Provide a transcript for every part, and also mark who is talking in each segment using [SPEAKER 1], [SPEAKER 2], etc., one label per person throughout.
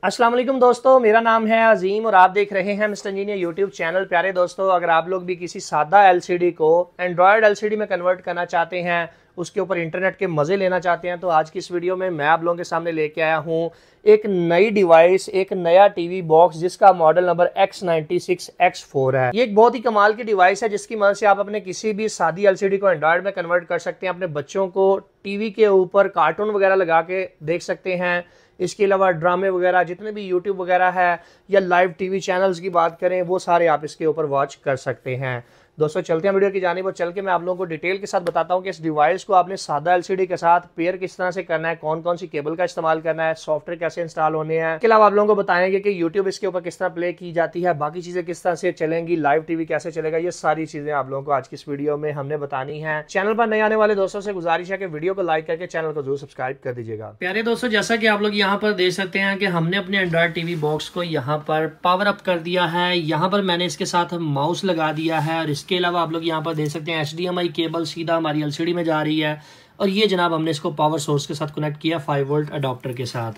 [SPEAKER 1] अस्सलाम वालेकुम दोस्तों, मेरा नाम है अजीम और आप देख रहे हैं मिस्टर इंजीनियर यूट्यूब चैनल। प्यारे दोस्तों, अगर आप लोग भी किसी सादा एलसीडी को एंड्रॉयड एलसीडी में कन्वर्ट करना चाहते हैं, उसके ऊपर इंटरनेट के मज़े लेना चाहते हैं, तो आज की इस वीडियो में मैं आप लोगों के सामने लेके आया हूँ एक नई डिवाइस, एक नया टीवी बॉक्स जिसका मॉडल नंबर X96X4 है। ये एक बहुत ही कमाल की डिवाइस है जिसकी मदद से आप अपने किसी भी सादी एलसीडी को एंड्रॉयड में कन्वर्ट कर सकते हैं। अपने बच्चों को टीवी के ऊपर कार्टून वगैरह लगा के देख सकते हैं। इसके अलावा ड्रामे वगैरह जितने भी यूट्यूब वगैरह है या लाइव टीवी चैनल्स की बात करें, वो सारे आप इसके ऊपर वॉच कर सकते हैं। दोस्तों चलते हैं वीडियो की जानिब और चल के मैं आप लोगों को डिटेल के साथ बताता हूं कि इस डिवाइस को आपने सादा एलसीडी के साथ पेयर किस तरह से करना है, कौन कौन सी केबल का इस्तेमाल करना है, सॉफ्टवेयर कैसे इंस्टॉल होने हैं। इसके अलावा आप लोगों को बताएंगे कि यूट्यूब इसके ऊपर किस तरह प्ले की जाती है, बाकी चीजें किस तरह से चलेंगी, लाइव टीवी कैसे चलेगा, ये सारी चीजें आप लोगों को आज की इस वीडियो में हमने बतानी है। चैनल पर नए आने वाले दोस्तों से गुजारिश है कि वीडियो को लाइक करके चैनल को जरूर सब्सक्राइब कर दीजिएगा। प्यारे दोस्तों, जैसा कि आप लोग यहाँ पर देख सकते हैं कि हमने अपने एंड्रॉयड टीवी बॉक्स को यहाँ पर पावर अप कर दिया है। यहाँ पर मैंने इसके साथ माउस लगा दिया है और इसके अलावा आप लोग यहाँ पर देख सकते हैं HDMI केबल सीधा हमारी एलसीडी में जा रही है और ये जनाब हमने इसको पावर सोर्स के साथ कनेक्ट किया 5 वोल्ट अडॉप्टर के साथ।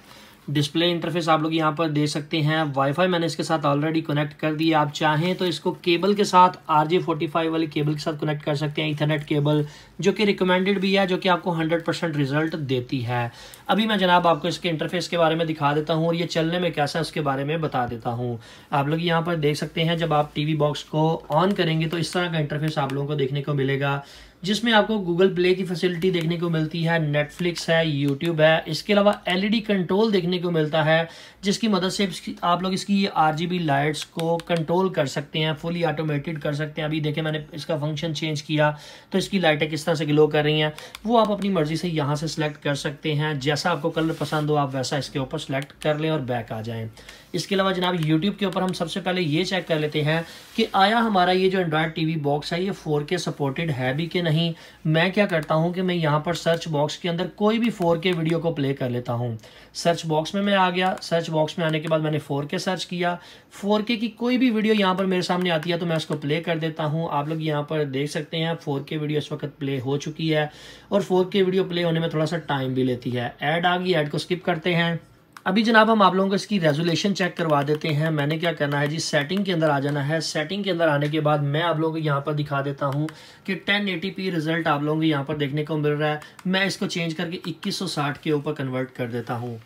[SPEAKER 1] डिस्प्ले इंटरफेस आप लोग यहाँ पर दे सकते हैं। वाईफाई मैंने इसके साथ ऑलरेडी कनेक्ट कर दिया। आप चाहें तो इसको केबल के साथ RJ45 वाली केबल के साथ कनेक्ट कर सकते हैं, ईथरनेट केबल, जो कि रिकमेंडेड भी है, जो कि आपको 100% रिजल्ट देती है। अभी मैं जनाब आपको इसके इंटरफेस के बारे में दिखा देता हूँ और ये चलने में कैसा है उसके बारे में बता देता हूँ। आप लोग यहाँ पर देख सकते हैं, जब आप टीवी बॉक्स को ऑन करेंगे तो इस तरह का इंटरफेस आप लोगों को देखने को मिलेगा, जिसमें आपको गूगल प्ले की फैसिलिटी देखने को मिलती है, नेटफ्लिक्स है, यूट्यूब है। इसके अलावा LED कंट्रोल देखने को मिलता है, जिसकी मदद से आप लोग इसकी RGB लाइट्स को कंट्रोल कर सकते हैं, फुली ऑटोमेटेड कर सकते हैं। अभी देखें मैंने इसका फंक्शन चेंज किया तो इसकी लाइटें किस तरह से ग्लो कर रही हैं, वो आप अपनी मर्जी से यहाँ से सिलेक्ट कर सकते हैं। जैसा आपको कलर पसंद हो आप वैसा इसके ऊपर सेलेक्ट कर लें और बैक आ जाएं। इसके अलावा जनाब यूट्यूब के ऊपर हम सबसे पहले ये चेक कर लेते हैं कि आया हमारा ये जो एंड्रॉयड टीवी बॉक्स है ये 4K सपोर्टेड है भी कि नहीं। मैं क्या करता हूं कि मैं यहाँ पर सर्च बॉक्स के अंदर कोई भी 4K वीडियो को प्ले कर लेता हूं। सर्च बॉक्स में मैं आ गया। सर्च बॉक्स में आने के बाद मैंने 4K सर्च किया। 4K की कोई भी वीडियो यहाँ पर मेरे सामने आती है तो मैं उसको प्ले कर देता हूँ। आप लोग यहाँ पर देख सकते हैं 4K वीडियो इस वक्त प्ले हो चुकी है और 4K वीडियो प्ले होने में थोड़ा सा टाइम भी लेती है। ऐड आ गई, ऐड को स्किप करते हैं। अभी जनाब हम आप लोगों को इसकी रेजोल्यूशन चेक करवा देते हैं। मैंने क्या करना है जी, सेटिंग के अंदर आ जाना है। सेटिंग के अंदर आने के बाद मैं आप लोगों को यहाँ पर दिखा देता हूँ कि 1080p रिजल्ट आप लोगों को यहाँ पर देखने को मिल रहा है। मैं इसको चेंज करके 2160 के ऊपर कन्वर्ट कर देता हूँ।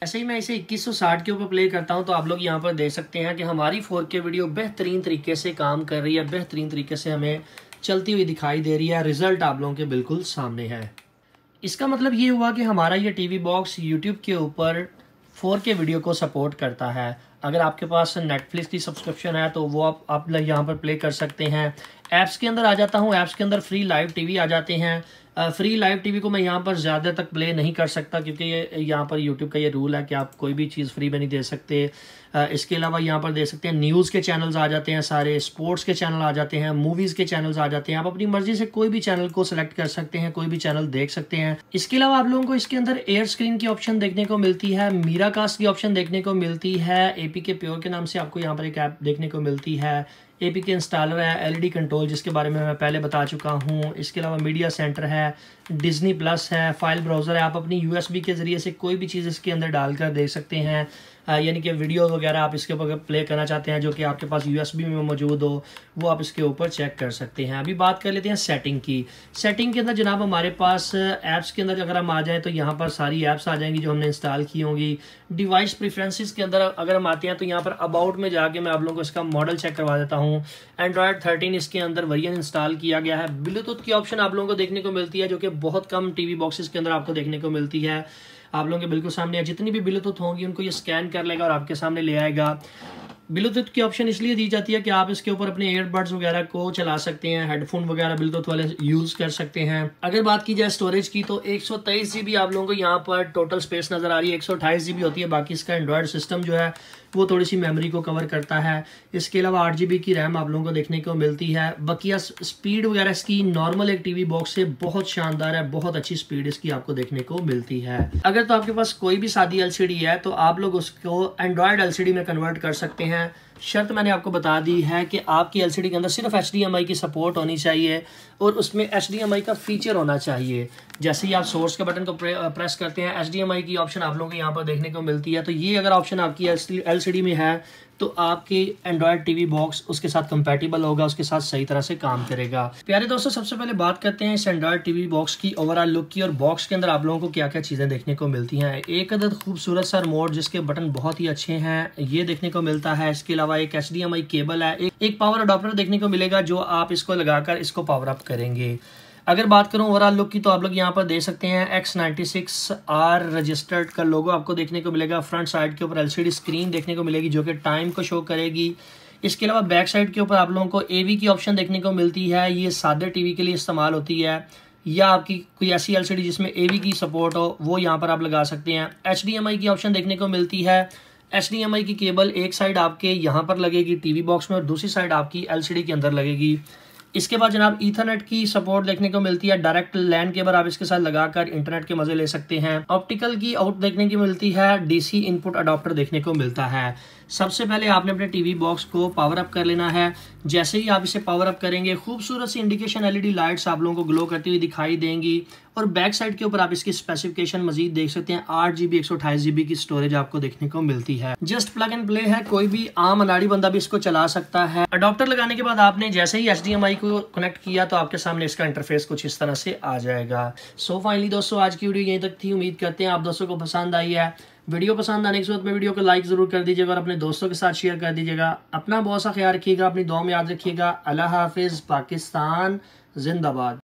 [SPEAKER 1] ऐसे ही मैं इसे 2160 के ऊपर प्ले करता हूँ तो आप लोग यहाँ पर देख सकते हैं कि हमारी 4K वीडियो बेहतरीन तरीके से काम कर रही है, बेहतरीन तरीके से हमें चलती हुई दिखाई दे रही है। रिजल्ट आप लोगों के बिल्कुल सामने है। इसका मतलब ये हुआ कि हमारा ये टीवी बॉक्स यूट्यूब के ऊपर 4K वीडियो को सपोर्ट करता है। अगर आपके पास नेटफ्लिक्स की सब्सक्रिप्शन है तो वो आप यहाँ पर प्ले कर सकते हैं। ऐप्स के अंदर आ जाता हूँ। ऐप्स के अंदर फ्री लाइव टीवी आ जाते हैं। फ्री लाइव टीवी को मैं यहाँ पर ज़्यादा तक प्ले नहीं कर सकता क्योंकि ये यहाँ पर यूट्यूब का ये रूल है कि आप कोई भी चीज़ फ्री में नहीं दे सकते। इसके अलावा यहाँ पर देख सकते हैं न्यूज़ के चैनल्स आ जाते हैं, सारे स्पोर्ट्स के चैनल आ जाते हैं, मूवीज़ के चैनल्स आ जाते हैं। आप अपनी मर्जी से कोई भी चैनल को सिलेक्ट कर सकते हैं, कोई भी चैनल देख सकते हैं। इसके अलावा आप लोगों को इसके अंदर एयर स्क्रीन की ऑप्शन देखने को मिलती है, मीरा कास्ट की ऑप्शन देखने को मिलती है, APK प्योर के नाम से आपको यहाँ पर एक ऐप देखने को मिलती है, APK इंस्टॉलर है, LED कंट्रोल जिसके बारे में मैं पहले बता चुका हूँ। इसके अलावा मीडिया सेंटर है, डिज्नी प्लस है, फाइल ब्राउज़र है। आप अपनी USB के ज़रिए से कोई भी चीज़ इसके अंदर डालकर देख सकते हैं, यानी कि वीडियो वगैरह आप इसके ऊपर प्ले करना चाहते हैं जो कि आपके पास USB में मौजूद हो, वो आप इसके ऊपर चेक कर सकते हैं। अभी बात कर लेते हैं सेटिंग की। सेटिंग के अंदर जनाब हमारे पास ऐप्स के अंदर अगर हम आ जाएँ तो यहाँ पर सारी ऐप्स आ जाएंगी जो हमने इंस्टॉल की होंगी। डिवाइस प्रेफरेंसेस के अंदर अगर हम आते हैं तो यहाँ पर अबाउट में जाके मैं आप लोगों को इसका मॉडल चेक करवा देता हूँ। एंड्रॉयड 13 इसके अंदर वेरिएंट इंस्टॉल किया गया है। ब्लूटूथ की ऑप्शन आप लोगों को देखने को मिलती है जो कि बहुत कम टीवी बॉक्सेस के अंदर आपको देखने को मिलती है। आप लोगों के बिल्कुल सामने जितनी भी ब्लूटूथ होंगी उनको ये स्कैन कर लेगा और आपके सामने ले आएगा। ब्लूटूथ की ऑप्शन इसलिए दी जाती है कि आप इसके ऊपर अपने ईयरबड्स वगैरह को चला सकते हैं, हेडफोन वगैरह ब्लूटूथ वाले यूज़ कर सकते हैं। अगर बात की जाए स्टोरेज की तो 123 GB आप लोगों को यहाँ पर टोटल स्पेस नज़र आ रही है। 128 GB होती है। बाकी इसका एंड्रॉयड सिस्टम जो है वो थोड़ी सी मेमोरी को कवर करता है। इसके अलावा 8 GB की रैम आप लोगों को देखने को मिलती है। बकिया स्पीड वगैरह इसकी नॉर्मल एक टीवी बॉक्स से बहुत शानदार है, बहुत अच्छी स्पीड इसकी आपको देखने को मिलती है। अगर तो आपके पास कोई भी सादी LCD है तो आप लोग उसको एंड्रॉयड LCD में कन्वर्ट कर सकते हैं। शर्त मैंने आपको बता दी है कि आपकी एलसीडी के अंदर सिर्फ HDMI की सपोर्ट होनी चाहिए और उसमें HDMI का फीचर होना चाहिए। जैसे ही आप सोर्स के बटन को प्रेस करते हैं HDMI की ऑप्शन आप लोगों को यहाँ पर देखने को मिलती है। तो ये अगर ऑप्शन आपकी एलसीडी में है तो आपकी एंड्रॉयड टीवी बॉक्स उसके साथ कंपैटिबल होगा, उसके साथ सही तरह से काम करेगा। प्यारे दोस्तों, सबसे पहले बात करते हैं इस एंड्रॉयड टीवी बॉक्स की ओवरऑल लुक की और बॉक्स के अंदर आप लोगों को क्या क्या चीज़ें देखने को मिलती हैं। एक अदद खूबसूरत सा रिमोट जिसके बटन बहुत ही अच्छे हैं, ये देखने को मिलता है। इसके अलावा एक HDMI केबल है, एक पावर अडॉप्टर देखने को मिलेगा जो आप इसको लगाकर इसको पावर अप करेंगे। अगर बात करूं ओवरऑल लुक की तो आप लोग यहां पर देख सकते हैं X96R रजिस्टर्ड का लोगो आपको देखने को मिलेगा। फ्रंट साइड के ऊपर LCD स्क्रीन देखने को मिलेगी जो कि टाइम को शो करेगी। इसके अलावा बैक साइड के ऊपर आप लोगों को AV की ऑप्शन देखने को मिलती है। ये सादे टीवी के लिए इस्तेमाल होती है या आपकी कोई ऐसी LCD जिसमें AV की सपोर्ट हो वो यहाँ पर आप लगा सकते हैं। HDMI की ऑप्शन देखने को मिलती है। HDMI की केबल एक साइड आपके यहाँ पर लगेगी टीवी बॉक्स में और दूसरी साइड आपकी LCD के अंदर लगेगी। इसके बाद जनाब ईथरनेट की सपोर्ट देखने को मिलती है। डायरेक्ट लैन केबल आप इसके साथ लगाकर इंटरनेट के मजे ले सकते हैं। ऑप्टिकल की आउट देखने की मिलती है। DC इनपुट अडॉप्टर देखने को मिलता है। सबसे पहले आपने अपने टीवी बॉक्स को पावर अप कर लेना है। जैसे ही आप इसे पावर अप करेंगे खूबसूरत सी इंडिकेशन LED लाइट्स आप लोगों को ग्लो करती हुई दिखाई देंगी और बैक साइड के ऊपर आप इसकी स्पेसिफिकेशन मजीद देख सकते हैं। 8GB 128GB की स्टोरेज आपको देखने को मिलती है। जस्ट प्लग एंड प्ले है, कोई भी आम अनाड़ी बंदा भी इसको चला सकता है। अडॉप्टर लगाने के बाद आपने जैसे ही HDMI को कनेक्ट किया तो आपके सामने इसका इंटरफेस कुछ इस तरह से आ जाएगा। सो फाइनली दोस्तों, आज की वीडियो यहीं तक थी। उम्मीद करते हैं आप दोस्तों को पसंद आई है। वीडियो पसंद आने के बाद में वीडियो को लाइक जरूर कर दीजिएगा और अपने दोस्तों के साथ शेयर कर दीजिएगा। अपना बहुत सा ख्याल रखिएगा, अपनी दुआ में याद रखिएगा। अल्लाह हाफिज। पाकिस्तान जिंदाबाद।